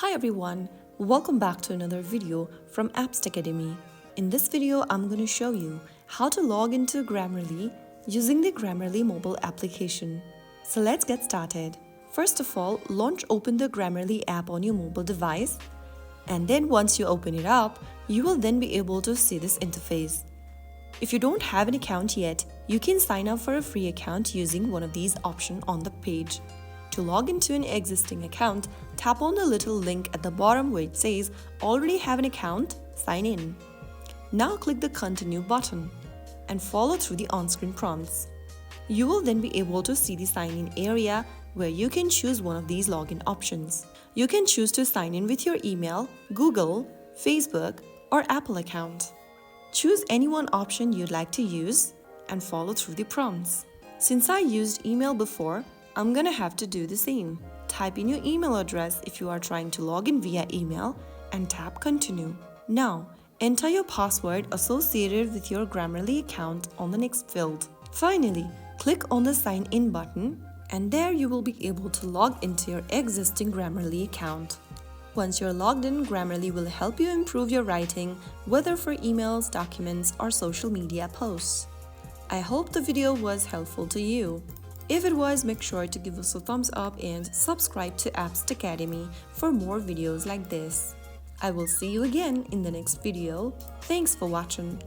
Hi everyone, welcome back to another video from Apps Academy. In this video, I'm going to show you how to log into Grammarly using the Grammarly mobile application. So let's get started. First of all, open the Grammarly app on your mobile device, and then once you open it up, you will then be able to see this interface. If you don't have an account yet, you can sign up for a free account using one of these options on the page. To log into an existing account, tap on the little link at the bottom where it says already have an account, sign in. Now click the continue button and follow through the on-screen prompts. You will then be able to see the sign in area where you can choose one of these login options. You can choose to sign in with your email, Google, Facebook, or Apple account. Choose any one option you'd like to use and follow through the prompts. Since I used email before, I'm gonna have to do the same. Type in your email address if you are trying to log in via email and tap continue. Now, enter your password associated with your Grammarly account on the next field. Finally, click on the sign in button and there you will be able to log into your existing Grammarly account. Once you're logged in, Grammarly will help you improve your writing, whether for emails, documents, or social media posts. I hope the video was helpful to you. If it was, make sure to give us a thumbs up and subscribe to Apps Academy for more videos like this. I will see you again in the next video. Thanks for watching.